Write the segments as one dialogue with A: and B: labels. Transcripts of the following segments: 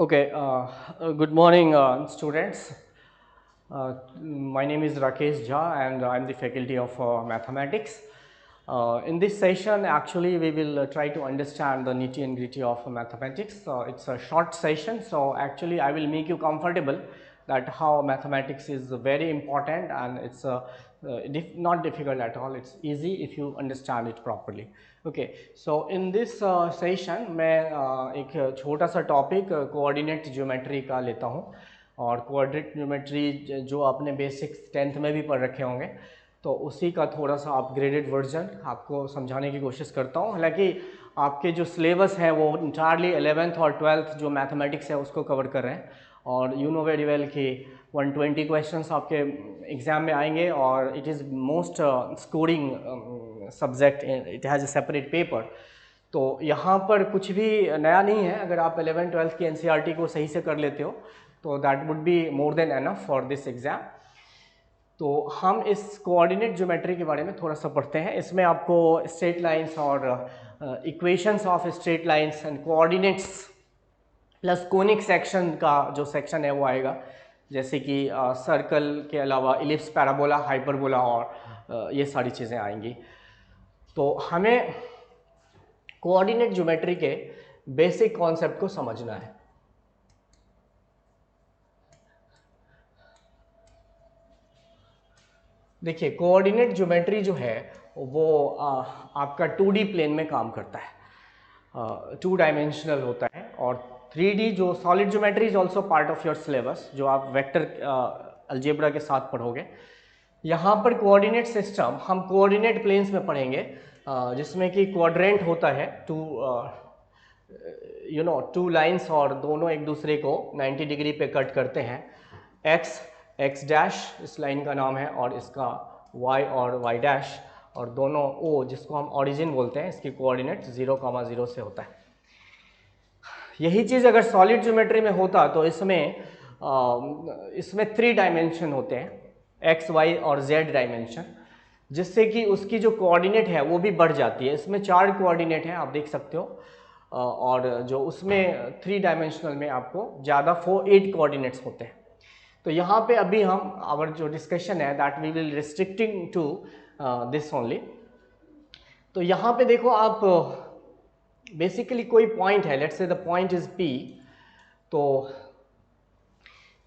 A: Okay, good morning, students. My name is Rakesh Jha and I'm the faculty of mathematics. In this session, actually, we will try to understand the nitty and gritty of mathematics. It's a short session, so actually, I will make you comfortable that how mathematics is very important and it's not difficult at all. It's easy if you understand it properly. Okay, so in this session, मैं एक छोटा सा topic coordinate geometry का लेता हूँ और coordinate geometry जो आपने बेसिक 10th में भी पढ़ रखे होंगे, तो उसी का थोड़ा सा अपग्रेडेड वर्जन आपको समझाने की कोशिश करता हूँ। हालांकि आपके जो सिलेबस है वो इंटायरली 11th और 12th जो मैथमेटिक्स है उसको कवर कर रहे हैं और यू नो वेरी वेल कि 120 क्वेश्चंस आपके एग्ज़ाम में आएंगे और it is most scoring subject, it has a separate paper. तो यहाँ पर कुछ भी नया नहीं है। अगर आप 11th-12th की NCERT को सही से कर लेते हो तो that would be more than enough for this exam. तो हम इस कोऑर्डिनेट ज्योमेट्री के बारे में थोड़ा सा पढ़ते हैं। इसमें आपको स्ट्रेट लाइंस और equations of straight lines and coordinates plus conic section का जो सेक्शन है वो आएगा, जैसे कि सर्कल के अलावा इलिप्स, पैराबोला, हाइपरबोला और ये सारी चीज़ें आएंगी। तो हमें कोऑर्डिनेट ज्योमेट्री के बेसिक कॉन्सेप्ट को समझना है। देखिए, कोऑर्डिनेट ज्योमेट्री जो है वो आपका 2D प्लेन में काम करता है, 2 डायमेंशनल होता है। और 3D जो solid geometry is also part of your syllabus, जो आप वेक्टर अलजेब्रा के साथ पढ़ोगे। यहाँ पर कोऑर्डिनेट सिस्टम हम कोऑर्डिनेट प्लेन्स में पढ़ेंगे, जिसमें कि क्वाड्रेंट होता है, टू लाइंस और दोनों एक दूसरे को 90 डिग्री पे कट करते हैं। एक्स डैश इस लाइन का नाम है और इसका वाई और वाई डैश, और दोनों ओ जिसको हम ओरिजिन बोलते हैं, इसकी कोऑर्डिनेट 0,0 से होता है। यही चीज़ अगर सॉलिड ज्योमेट्री में होता तो इसमें 3 डायमेंशन होते हैं, एक्स वाई और जेड डायमेंशन, जिससे कि उसकी जो कोऑर्डिनेट है वो भी बढ़ जाती है। इसमें 4 कोऑर्डिनेट हैं, आप देख सकते हो, और जो उसमें 3 डायमेंशनल में आपको ज़्यादा 8 कोऑर्डिनेट्स होते हैं। तो यहाँ पे अभी हम आवर जो डिस्कशन है that we will restricting to this only. तो यहाँ पे देखो आप, बेसिकली कोई पॉइंट है, let's say the point is P, तो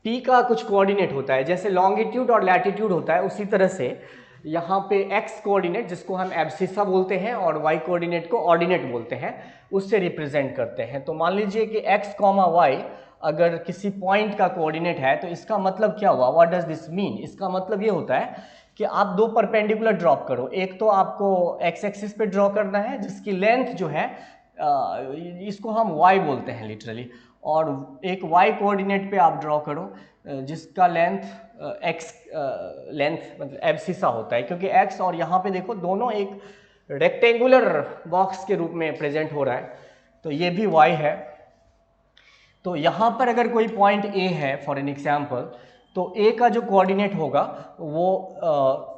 A: P का कुछ कोऑर्डिनेट होता है, जैसे लॉन्गिट्यूड और लैटिट्यूड होता है, उसी तरह से यहाँ पे x कोऑर्डिनेट जिसको हम एब्सिसा बोलते हैं और y कोऑर्डिनेट को ऑर्डिनेट बोलते हैं, उससे रिप्रेजेंट करते हैं। तो मान लीजिए कि x, y अगर किसी पॉइंट का कोऑर्डिनेट है तो इसका मतलब क्या हुआ, व्हाट डज दिस मीन? इसका मतलब ये होता है कि आप 2 परपेंडिकुलर ड्रॉप करो। एक तो आपको x एक्सिस पे ड्रॉ करना है जिसकी लेंथ जो है इसको हम y बोलते हैं लिटरली, और एक y कोऑर्डिनेट पे आप ड्रॉ करो जिसका लेंथ x लेंथ मतलब एब्सिसा होता है, क्योंकि x और यहाँ पे देखो दोनों एक रेक्टेंगुलर बॉक्स के रूप में प्रेजेंट हो रहा है, तो ये भी y है। तो यहाँ पर अगर कोई पॉइंट A है फॉर एन एग्जाम्पल, तो A का जो कोऑर्डिनेट होगा वो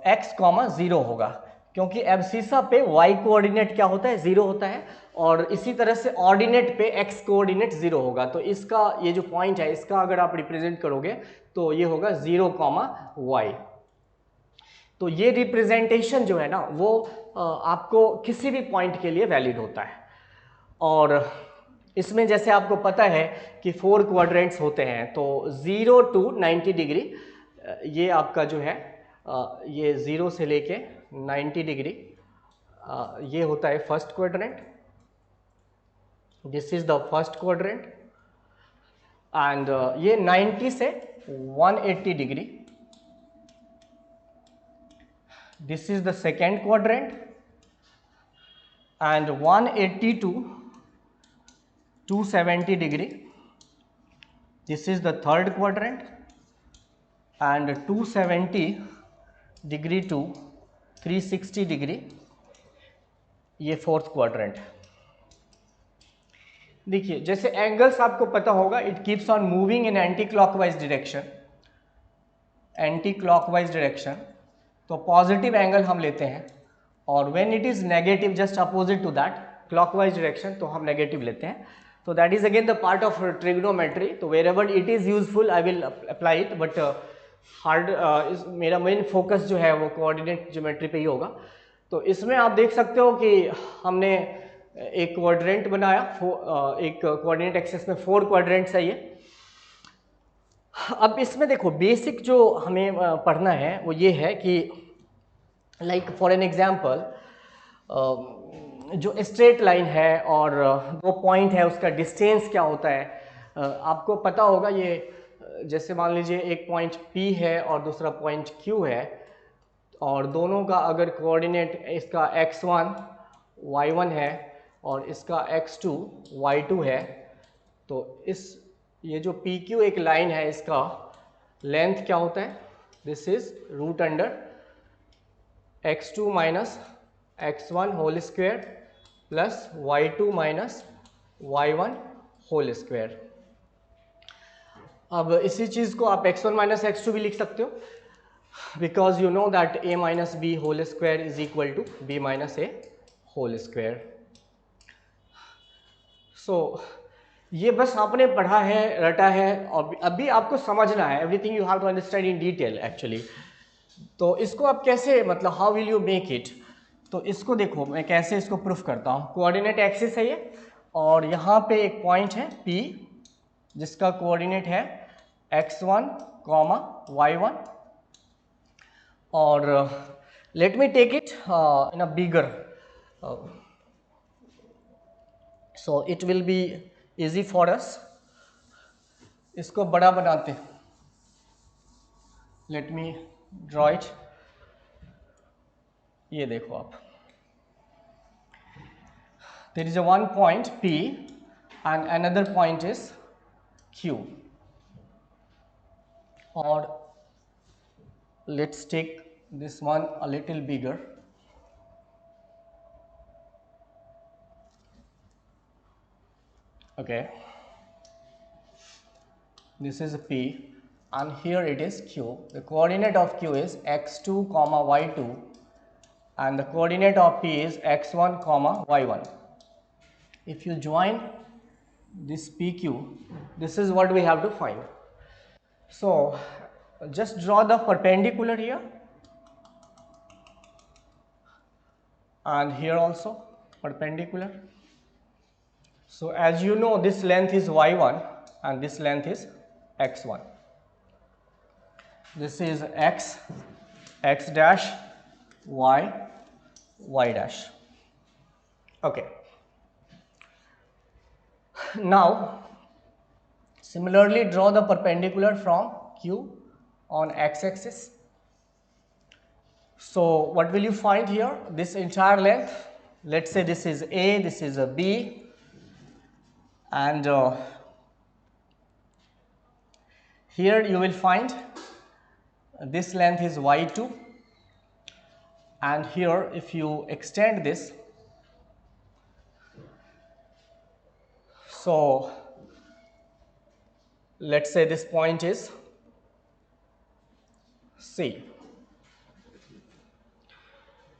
A: x, 0 होगा, क्योंकि एब्सिसा पे y कोऑर्डिनेट क्या होता है, 0 होता है, और इसी तरह से ऑर्डिनेट पे x कोऑर्डिनेट 0 होगा। तो इसका ये जो पॉइंट है इसका अगर आप रिप्रेजेंट करोगे तो ये होगा 0, y। तो ये रिप्रेजेंटेशन जो है ना वो आपको किसी भी पॉइंट के लिए वैलिड होता है। और इसमें जैसे आपको पता है कि 4 क्वाड्रेंट्स होते हैं, तो 0 to 90 डिग्री ये आपका जो है ये 0 से लेके 90 डिग्री ये होता है first quadrant. This is the first quadrant, and ये 90 से 180 degree, this is the second quadrant, and 180 to 270 degree, this is the third quadrant, and 270 degree to 360 degree ये फोर्थ क्वाड्रेंट। देखिए, जैसे एंगल्स आपको पता होगा, it keeps on moving in anti clockwise direction, anti clockwise direction, तो positive angle हम लेते हैं, और when it is negative just opposite to that clockwise direction, तो हम नेगेटिव लेते हैं। So that is again the part of trigonometry. तो wherever it is useful I will apply it, but hard मेरा मेन फोकस जो है वो coordinate geometry पे ही होगा। तो इसमें आप देख सकते हो कि हमने एक क्वाड्रेंट बनाया, एक कोऑर्डिनेट एक्सिस में 4 क्वाड्रेंट्स है ये। अब इसमें देखो बेसिक जो हमें पढ़ना है वो ये है कि लाइक फॉर एन एग्जांपल जो स्ट्रेट लाइन है और वो पॉइंट है उसका डिस्टेंस क्या होता है, आपको पता होगा। ये जैसे मान लीजिए एक पॉइंट P है और दूसरा पॉइंट Q है, और दोनों का अगर कोऑर्डिनेट इसका x1 y1 है और इसका x2 y2 है, तो इस ये जो PQ एक लाइन है इसका लेंथ क्या होता है, this is root under x2 minus x1 whole square plus y2 minus y1 whole square. अब इसी चीज़ को आप x1 माइनस x2 भी लिख सकते हो, because you know that a minus B whole square is equal to b minus A whole square. So ये बस आपने पढ़ा है, रटा है, और अभी आपको समझना है। Everything you have to understand in detail actually. तो इसको आप कैसे, मतलब how will you make it, तो इसको देखो मैं कैसे इसको प्रूफ करता हूँ। कोऑर्डिनेट एक्सिस है ये, और यहाँ पे एक पॉइंट है P जिसका कोऑर्डिनेट है x1 कॉमा y1, और let me take it in a bigger, so it will be easy for us. इसको बड़ा बनाते, लेट मी ड्रॉ इट। ये देखो आप, there is a one point P and another point is Q, or let's take this one a little bigger. Okay, this is P and here it is Q. The coordinate of Q is x2 comma y2 and the coordinate of P is x1 comma y1. If you join this PQ, this is what we have to find. So just draw the perpendicular here and here also perpendicular. So as you know, this length is y1 and this length is x1. This is x, x dash, y, y dash. Okay. Now similarly draw the perpendicular from Q on x-axis. So what will you find here? This entire length, let's say this is A, this is a B, and here you will find this length is y2, and here if you extend this, so let's say this point is C.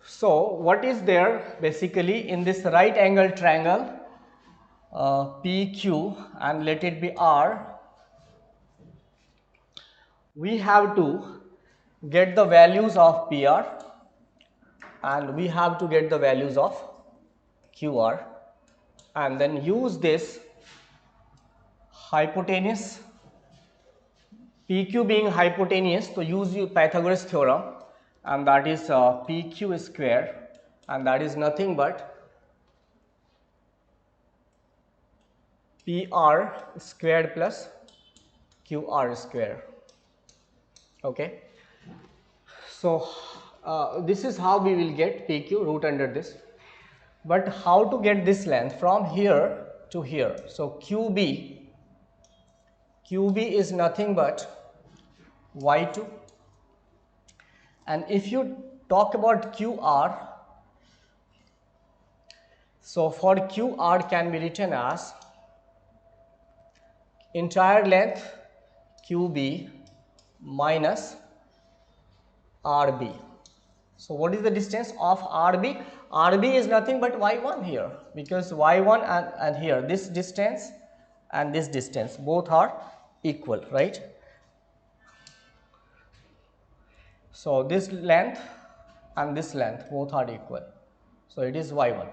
A: So what is there basically in this right angle triangle PQ, and let it be R, we have to get the values of PR and we have to get the values of QR, and then use this hypotenuse, PQ being hypotenuse, so use Pythagoras theorem, and that is PQ square, and that is nothing but PR squared plus QR square. Okay, so this is how we will get PQ root under this. But how to get this length from here to here? So QB is nothing but y2, and if you talk about QR, so for QR can be written as entire length QB minus RB. So what is the distance of RB? RB is nothing but y1 here, because y1 and here, this distance and this distance both are equal, right? So this length and this length both are equal, so it is y1.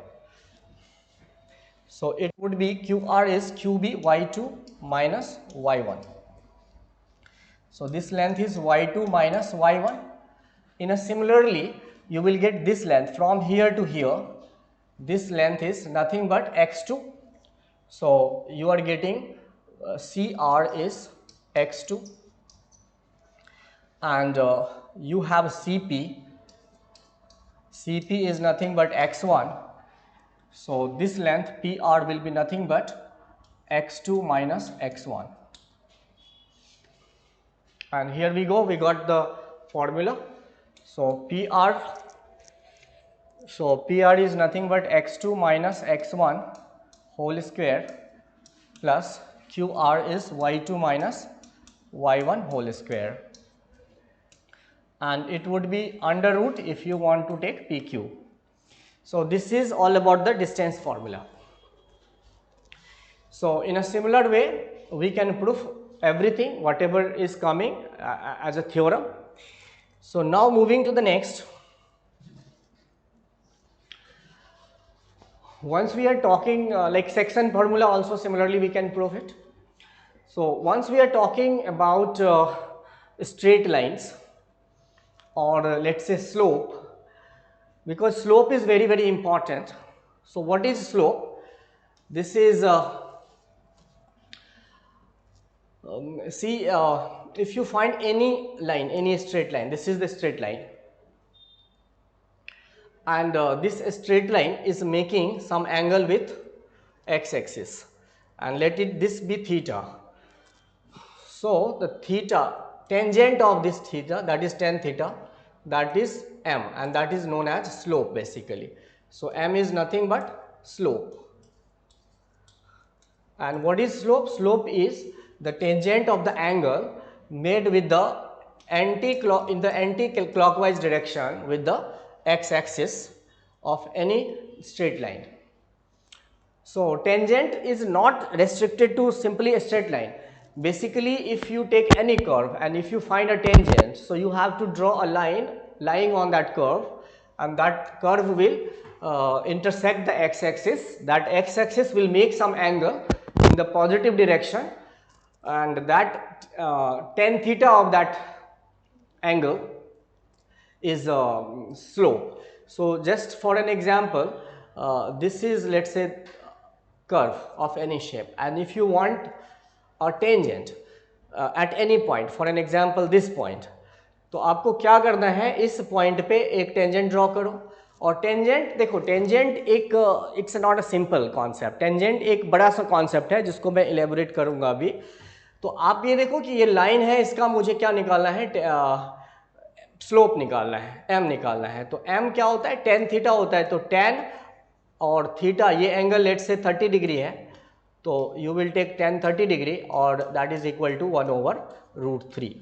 A: So it would be QR is QB y2 minus y1. So this length is y2 minus y1. In a similarly, you will get this length from here to here. This length is nothing but x2. So you are getting CR is x2, and you have CP. CP is nothing but x1. So this length PR will be nothing but x2 minus x1. And here we go, we got the formula. So PR is nothing but x2 minus x1 whole square plus QR is y2 minus y1 whole square, and it would be under root if you want to take PQ. So this is all about the distance formula. So in a similar way, we can prove everything whatever is coming as a theorem. So now moving to the next. Once we are talking like section formula, also similarly we can prove it. So once we are talking about straight lines, or let's say slope, because slope is very, very important. So what is slope? This is if you find any line, any straight line, this is the straight line, and this straight line is making some angle with x-axis, and this be theta. So the theta, tangent of this theta, that is tan theta, that is m, and that is known as slope basically. So m is nothing but slope. And what is slope? Slope is the tangent of the angle made with the anti-clockwise direction with the x-axis of any straight line. So tangent is not restricted to simply a straight line. Basically, if you take any curve and if you find a tangent, so you have to draw a line lying on that curve, and that curve will intersect the x-axis. That x-axis will make some angle in the positive direction, and that tan theta of that angle is slope. So just for an example, this is, let's say, curve of any shape, and if you want a tangent at any point, for an example this point, तो आपको क्या करना है, इस point पे एक tangent draw करो. और टेंजेंट देखो, टेंजेंट एक it's not a simple concept. Tangent एक बड़ा सा कॉन्सेप्ट है जिसको मैं इलेबोरेट करूंगा अभी. तो आप ये देखो कि ये लाइन है, इसका मुझे क्या निकालना है, स्लोप निकालना है, एम निकालना है. तो एम क्या होता है, टेन थीटा होता है. तो टेन और थीटा, ये एंगल लेट से 30 डिग्री है, तो you will take tan 30 degree, और दैट इज इक्वल टू 1/√3.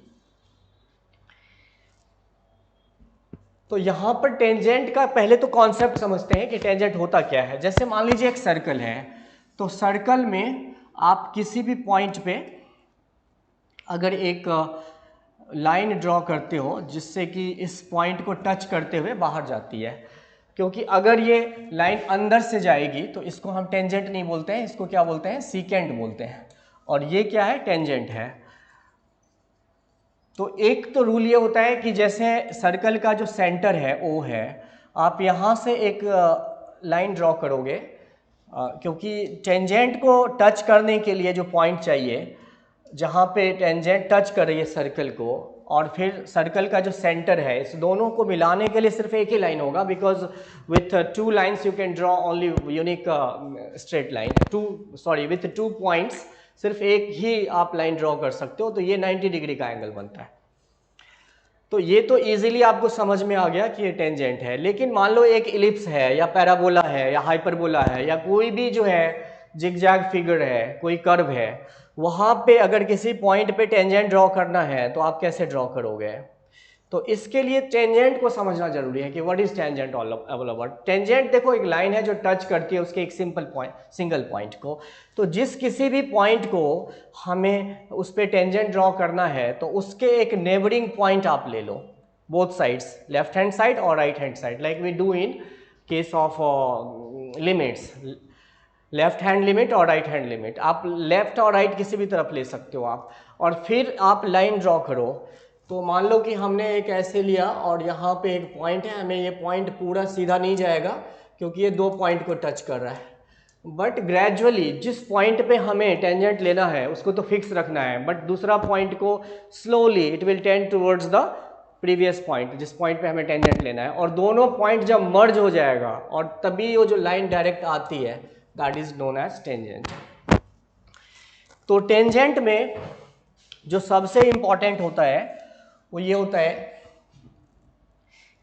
A: तो यहाँ पर टेंजेंट का पहले तो कॉन्सेप्ट समझते हैं कि टेंजेंट होता क्या है. जैसे मान लीजिए एक सर्कल है, तो सर्कल में आप किसी भी पॉइंट पे अगर एक लाइन ड्रॉ करते हो जिससे कि इस पॉइंट को टच करते हुए बाहर जाती है, क्योंकि अगर ये लाइन अंदर से जाएगी तो इसको हम टेंजेंट नहीं बोलते हैं, इसको क्या बोलते हैं, सीकेंट बोलते हैं. और ये क्या है, टेंजेंट है. तो एक तो रूल ये होता है कि जैसे सर्कल का जो सेंटर है O है, आप यहाँ से एक लाइन ड्रॉ करोगे, क्योंकि टेंजेंट को टच करने के लिए जो पॉइंट चाहिए, जहाँ पे टेंजेंट टच कर रही है सर्कल को, और फिर सर्कल का जो सेंटर है, इस दोनों को मिलाने के लिए सिर्फ एक ही लाइन होगा, because with 2 lines you can draw only unique straight line. With 2 points सिर्फ एक ही आप लाइन ड्रॉ कर सकते हो, तो ये 90 डिग्री का एंगल बनता है. तो ये तो इजीली आपको समझ में आ गया कि ये टेंजेंट है. लेकिन मान लो एक इलिप्स है, या पैराबोला है, या हाइपरबोला है, या कोई भी जो है जिगजैग फिगर है, कोई कर्व है, वहाँ पे अगर किसी पॉइंट पे टेंजेंट ड्रॉ करना है तो आप कैसे ड्रॉ करोगे. तो इसके लिए टेंजेंट को समझना जरूरी है कि what is tangent all over. Tangent देखो एक लाइन है जो टच करती है उसके एक सिंगल पॉइंट को। तो जिस किसी भी पॉइंट को हमें उस पर टेंजेंट ड्रॉ करना है तो उसके एक नेबरिंग पॉइंट आप ले लो, both sides, left hand side और right hand side, like we do in case of limits, left hand limit और राइट हैंड लिमिट। आप लेफ्ट और राइट किसी भी तरफ ले सकते हो आप, और फिर आप लाइन ड्रॉ करो। तो मान लो कि हमने एक ऐसे लिया और यहाँ पे एक पॉइंट है, हमें ये पॉइंट पूरा सीधा नहीं जाएगा क्योंकि ये दो पॉइंट को टच कर रहा है, बट ग्रेजुअली जिस पॉइंट पे हमें टेंजेंट लेना है उसको तो फिक्स रखना है, बट दूसरा पॉइंट को slowly it will tend towards the previous point जिस पॉइंट पे हमें टेंजेंट लेना है, और दोनों पॉइंट जब मर्ज हो जाएगा और तभी वो जो लाइन डायरेक्ट आती है that is known as tangent. तो टेंजेंट में जो सबसे इंपॉर्टेंट होता है वो ये होता है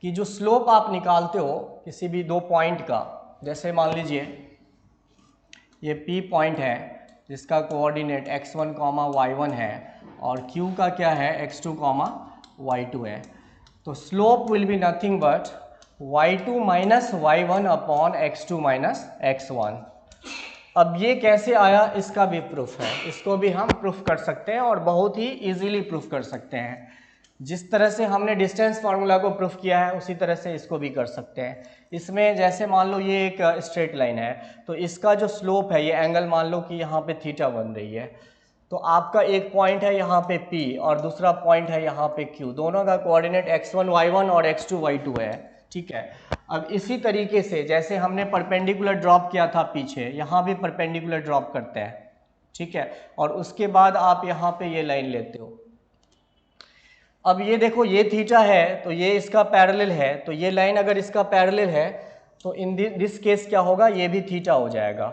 A: कि जो स्लोप आप निकालते हो किसी भी दो पॉइंट का, जैसे मान लीजिए ये P पॉइंट है जिसका कोऑर्डिनेट x1, y1 है और Q का क्या है x2, y2 है, तो slope will be nothing but y2 minus y1 upon x2 minus x1। अब ये कैसे आया इसका भी प्रूफ है, इसको भी हम प्रूफ कर सकते हैं और बहुत ही इजीली प्रूफ कर सकते हैं। जिस तरह से हमने डिस्टेंस फार्मूला को प्रूफ किया है उसी तरह से इसको भी कर सकते हैं। इसमें जैसे मान लो ये एक स्ट्रेट लाइन है तो इसका जो स्लोप है, ये एंगल मान लो कि यहाँ पे थीटा बन रही है, तो आपका एक पॉइंट है यहाँ पे P और दूसरा पॉइंट है यहाँ पे Q, दोनों का कोऑर्डिनेट x1 y1 और x2 y2 है, ठीक है। अब इसी तरीके से जैसे हमने परपेंडिकुलर ड्रॉप किया था पीछे, यहाँ भी परपेंडिकुलर ड्रॉप करते हैं, ठीक है, और उसके बाद आप यहाँ पे ये लाइन लेते हो। अब ये देखो ये थीटा है तो ये इसका पैरेलल है, तो ये लाइन अगर इसका पैरेलल है तो इन दिस केस क्या होगा, ये भी थीटा हो जाएगा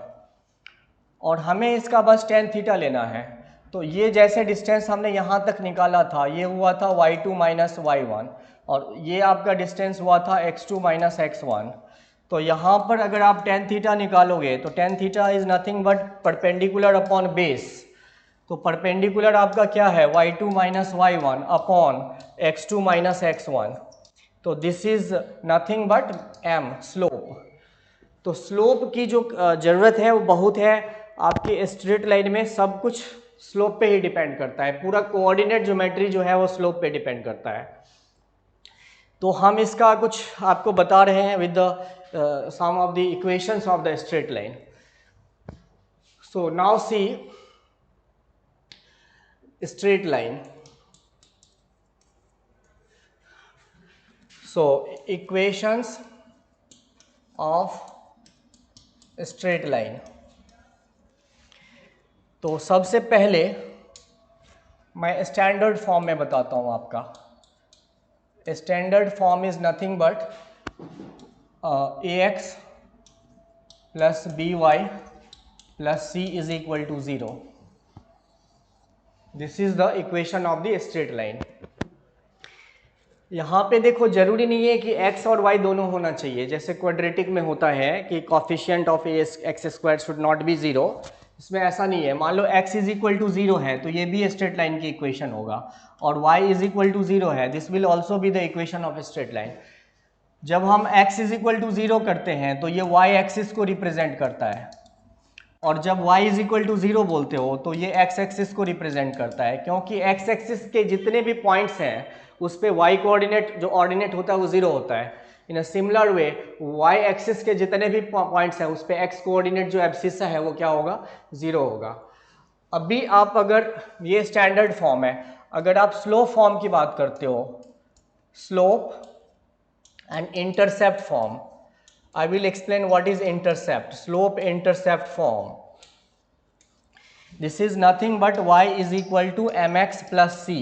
A: और हमें इसका बस tan थीटा लेना है। तो ये जैसे डिस्टेंस हमने यहाँ तक निकाला था ये हुआ था y2 माइनस y1 और ये आपका डिस्टेंस हुआ था x2 माइनस x1। तो यहाँ पर अगर आप tan थीटा निकालोगे तो tan theta is nothing but perpendicular upon base, तो परपेंडिकुलर आपका क्या है y2 minus y1 upon x2 minus x1, तो this is nothing but m slope. तो स्लोप की जो ज़रूरत है वो बहुत है आपके स्ट्रेट लाइन में, सब कुछ स्लोप पे ही डिपेंड करता है, पूरा कोऑर्डिनेट ज्योमेट्री जो है वो स्लोप पे डिपेंड करता है। तो हम इसका कुछ आपको बता रहे हैं with the sum of the equations of the straight line. So now see straight line. So equations of straight line. तो सबसे पहले मैं स्टैंडर्ड फॉर्म में बताता हूँ आपका। Standard form is nothing but ax plus by plus c is equal to 0। This is the equation of the straight line. यहाँ पे देखो जरूरी नहीं है कि x और y दोनों होना चाहिए, जैसे क्वाड्रेटिक में होता है कि coefficient of x square should not be 0, इसमें ऐसा नहीं है। मान लो x इज इक्वल टू 0 है तो ये भी स्ट्रेट लाइन की इक्वेशन होगा, और y इज इक्वल टू 0 है, this will also be the equation of straight line. जब हम x इज इक्वल टू 0 करते हैं तो ये y एक्सिस को रिप्रेजेंट करता है, और जब y इज इक्वल टू 0 बोलते हो तो ये x एक्सिस को रिप्रेजेंट करता है, क्योंकि x एक्सिस के जितने भी पॉइंट्स हैं उस पे y कोऑर्डिनेट जो ऑर्डिनेट होता है वो 0 होता है। In a similar way y axis के जितने भी पॉइंट्स हैं उस पे x कोऑर्डिनेट जो एब्सिसा है वो क्या होगा, 0 होगा। अभी आप अगर ये स्टैंडर्ड फॉर्म है, अगर आप स्लोप फॉर्म की बात करते हो, slope and intercept form, I will explain what is intercept, slope intercept form. This is nothing but y is equal to mx plus c,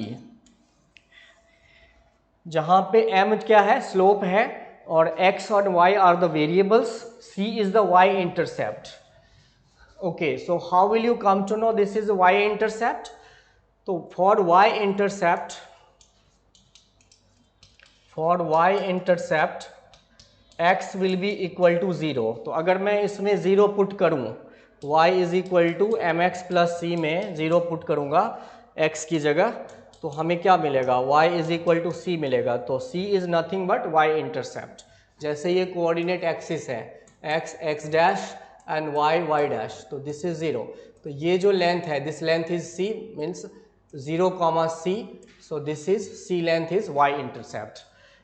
A: जहाँ पे m क्या है, स्लोप है, और x और y are the variables, c is the y intercept. Okay, so how will you come to know this is y intercept? So for y intercept x will be equal to 0। तो अगर मैं इसमें 0 put करूँ, y is equal to M X plus C में 0 put करूँगा x की जगह, तो हमें क्या मिलेगा, y इज इक्वल टू सी मिलेगा। तो c is nothing but y intercept. जैसे ये कोऑर्डिनेट एक्सिस है x x dash and y y dash, तो दिस इज 0। तो ये जो लेंथ है, this length is c, means 0 comma c, so this is c length is y intercept.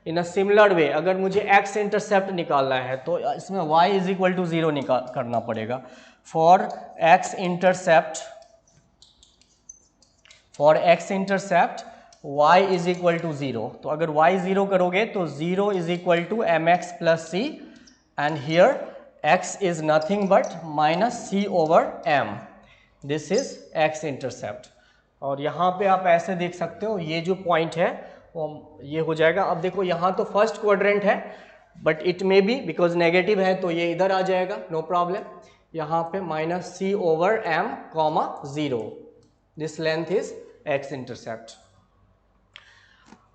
A: In a similar वे अगर मुझे x इंटरसेप्ट निकालना है तो इसमें y इज इक्वल टू 0 निकाल करना पड़ेगा। For x intercept y is equal to 0। तो अगर y 0 करोगे तो 0 is equal to mx plus c, and here x is nothing but minus c over m। This is x intercept. और यहाँ पे आप ऐसे देख सकते हो, ये जो पॉइंट है वो ये हो जाएगा। अब देखो यहाँ तो फर्स्ट क्वाड्रेंट है, but it may be because negative है तो ये इधर आ जाएगा, नो प्रॉब्लम। यहाँ पे minus c over m comma 0, this length is x intercept.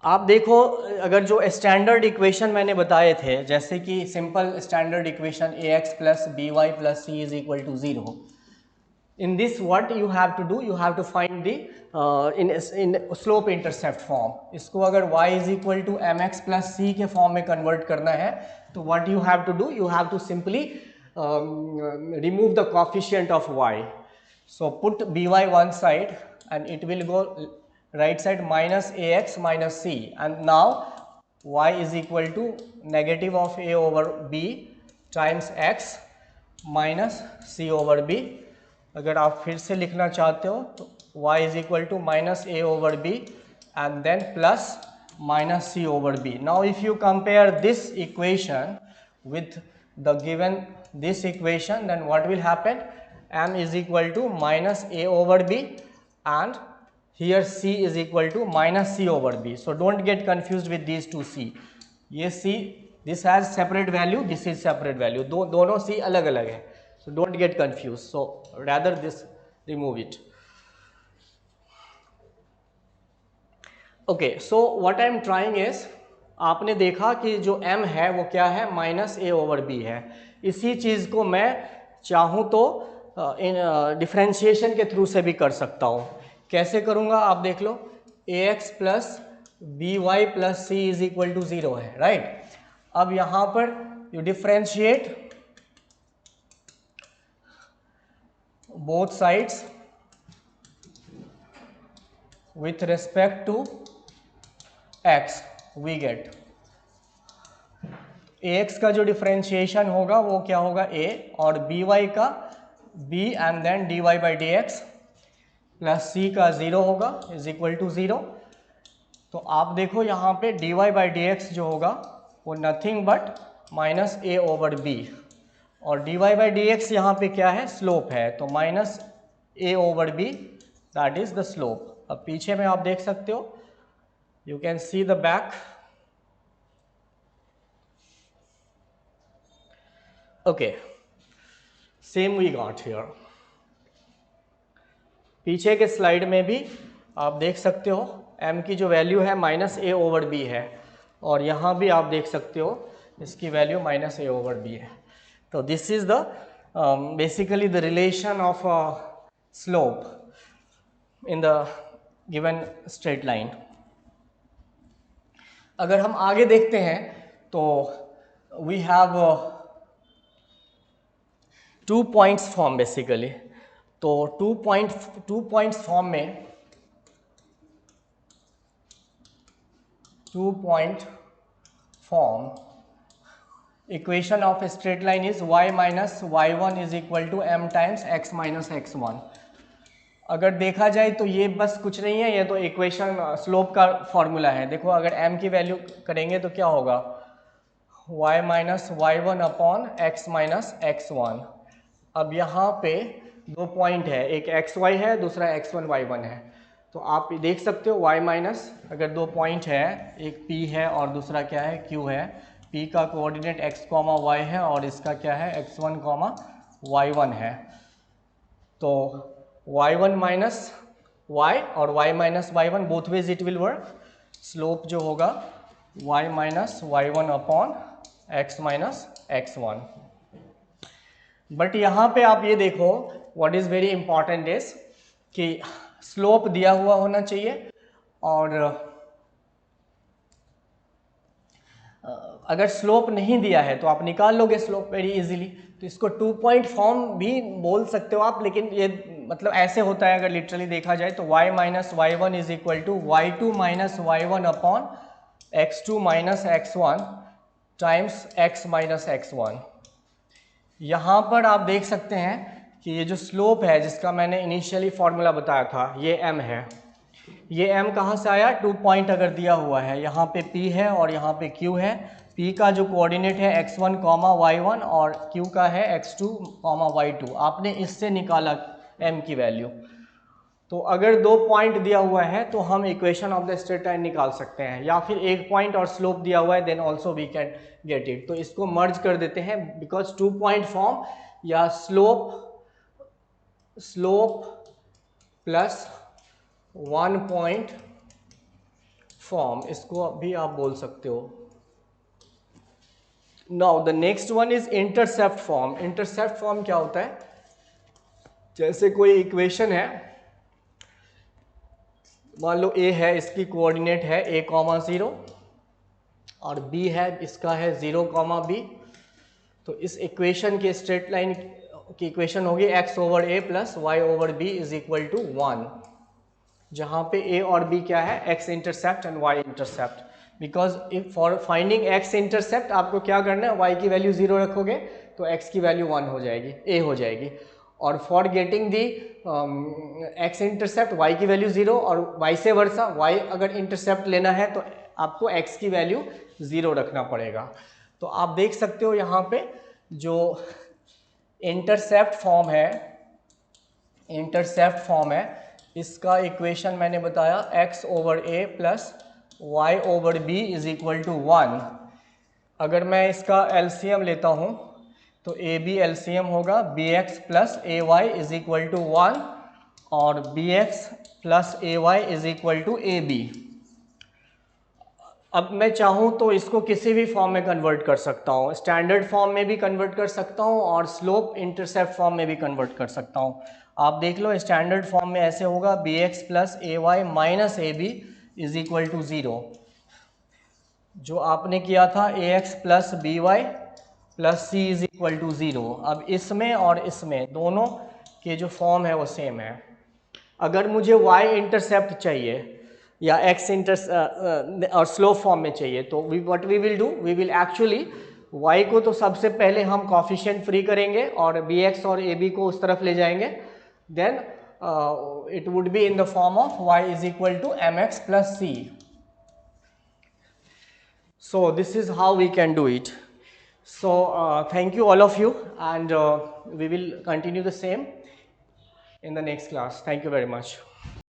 A: आप देखो अगर जो स्टैंडर्ड इक्वेशन मैंने बताए थे, जैसे कि simple standard equation ax plus by plus c is equal to 0, in this what you have to do, you have to find the in slope intercept form। इसको अगर y is equal to mx plus c के form में convert करना है तो what you have to do, you have to simply remove the coefficient of y। so put by one side and it will go right side minus ax minus c, and now y is equal to negative of a over b times x minus c over b। अगर आप फिर से लिखना चाहते हो तो y is equal to minus A over B and then plus minus C over B. Now if you compare this equation with the given this equation, then what will happen, m is equal to minus A over B and here c is equal to minus C over B. So don't get confused with these two c। ये c this has separate value, this is separate value, दोनों c अलग अलग है। So don't get confused, so rather this remove it। okay, so what I am trying is, आपने देखा कि जो m है वो क्या है, माइनस a ओवर b है। इसी चीज़ को मैं चाहूँ तो डिफ्रेंशिएशन के थ्रू से भी कर सकता हूँ। कैसे करूँगा आप देख लो, ax plus by plus c is equal to 0 है, राइट। अब यहाँ पर you differentiate both sides with respect to x, we get ax का जो डिफरेंशिएशन होगा वो क्या होगा a, और by का b and then dy by D X plus c का 0 होगा इज इक्वल टू 0। तो आप देखो यहाँ पे dy बाई डी एक्स जो होगा वो nothing but minus a over b, और dy बाई डी एक्स यहाँ पे क्या है, स्लोप है, तो minus a over b that is the slope. अब पीछे में आप देख सकते हो, you can see the back. Okay, same we got here. पीछे के स्लाइड में भी आप देख सकते हो m की जो वैल्यू है माइनस a ओवर b है, और यहाँ भी आप देख सकते हो इसकी value minus a over b है। So this is the basically the relation of slope in the given straight line। अगर हम आगे देखते हैं तो we have 2 points form basically। तो 2 points form में 2 point form equation of straight line is y minus y1 is equal to m times x minus x1। अगर देखा जाए तो ये बस कुछ नहीं है, ये तो इक्वेशन स्लोप का फॉर्मूला है। देखो अगर m की वैल्यू करेंगे तो क्या होगा, y minus y1 upon x minus x1। अब यहाँ पे 2 पॉइंट है, एक xy है, दूसरा x1 y1 है। तो आप देख सकते हो y माइनस, अगर 2 पॉइंट है, एक p है और दूसरा क्या है, q है। p का कोऑर्डिनेट x, y है और इसका क्या है, x1, y1 है। तो y1 माइनस y और y minus y1 both ways it will work. Slope जो होगा y minus y1 upon x minus x1। But यहाँ पे आप ये देखो, what is very important is कि स्लोप दिया हुआ होना चाहिए और अगर स्लोप नहीं दिया है तो आप निकाल लोगे स्लोप वेरी इजीली। तो इसको 2 पॉइंट फॉर्म भी बोल सकते हो आप, लेकिन ये मतलब ऐसे होता है अगर लिटरली देखा जाए तो y minus Y one is equal to Y two minus Y one upon x2 minus x1 times x minus x1। यहाँ पर आप देख सकते हैं कि ये जो स्लोप है जिसका मैंने इनिशियली फॉर्मूला बताया था, ये m है। ये m कहाँ से आया? 2 पॉइंट अगर दिया हुआ है, यहाँ पे p है और यहाँ पे q है। p का जो कोऑर्डिनेट है x1 y1 और q का है x2 y2। आपने इससे निकाला m की वैल्यू। तो अगर 2 पॉइंट दिया हुआ है तो हम equation of the straight line निकाल सकते हैं, या फिर 1 पॉइंट और स्लोप दिया हुआ है then also we can get it. तो इसको मर्ज कर देते हैं बिकॉज 2 पॉइंट फॉर्म या स्लोप प्लस 1 पॉइंट फॉर्म, इसको भी आप बोल सकते हो। Now the next one is intercept form. Intercept form क्या होता है? जैसे कोई इक्वेशन है, मान लो a है, इसकी कोऑर्डिनेट है a, 0 और b है, इसका है 0, b। तो इस इक्वेशन के स्ट्रेट लाइन की इक्वेशन होगी x over a plus y over b is equal to 1, जहाँ पे a और b क्या है? x intercept and y intercept. Because if for finding x intercept आपको क्या करना है? y की वैल्यू 0 रखोगे तो x की वैल्यू 1 हो जाएगी, a हो जाएगी। और for getting the x intercept y की वैल्यू 0 और वाइस वर्सा, y अगर इंटरसेप्ट लेना है तो आपको x की वैल्यू 0 रखना पड़ेगा। तो आप देख सकते हो यहाँ पे जो इंटरसेप्ट फॉर्म है इसका इक्वेशन मैंने बताया x over a plus y over b is equal to 1। अगर मैं इसका एलसीएम लेता हूँ तो ए बी एलसीएम होगा bx plus a y is equal to 1 और bx plus a y is equal to a b. अब मैं चाहूँ तो इसको किसी भी फॉर्म में कन्वर्ट कर सकता हूँ, स्टैंडर्ड फॉर्म में भी कन्वर्ट कर सकता हूँ और स्लोप इंटरसेप्ट फॉर्म में भी कन्वर्ट कर सकता हूँ। आप देख लो स्टैंडर्ड फॉर्म में ऐसे होगा bx plus a y minus a b is equal to 0, जो आपने किया था ax plus b y plus c is equal to 0। अब इसमें और इसमें दोनों के जो फॉर्म है वो सेम है। अगर मुझे y इंटरसेप्ट चाहिए या x और स्लोप फॉर्म में चाहिए तो what we will do, we will actually y को तो सबसे पहले हम कॉफिशिएंट फ्री करेंगे और bx और ab को उस तरफ ले जाएंगे, then it would be in the form of y is equal to mx plus c। So this is how we can do it. So thank you all of you, and we will continue the same in the next class. Thank you very much.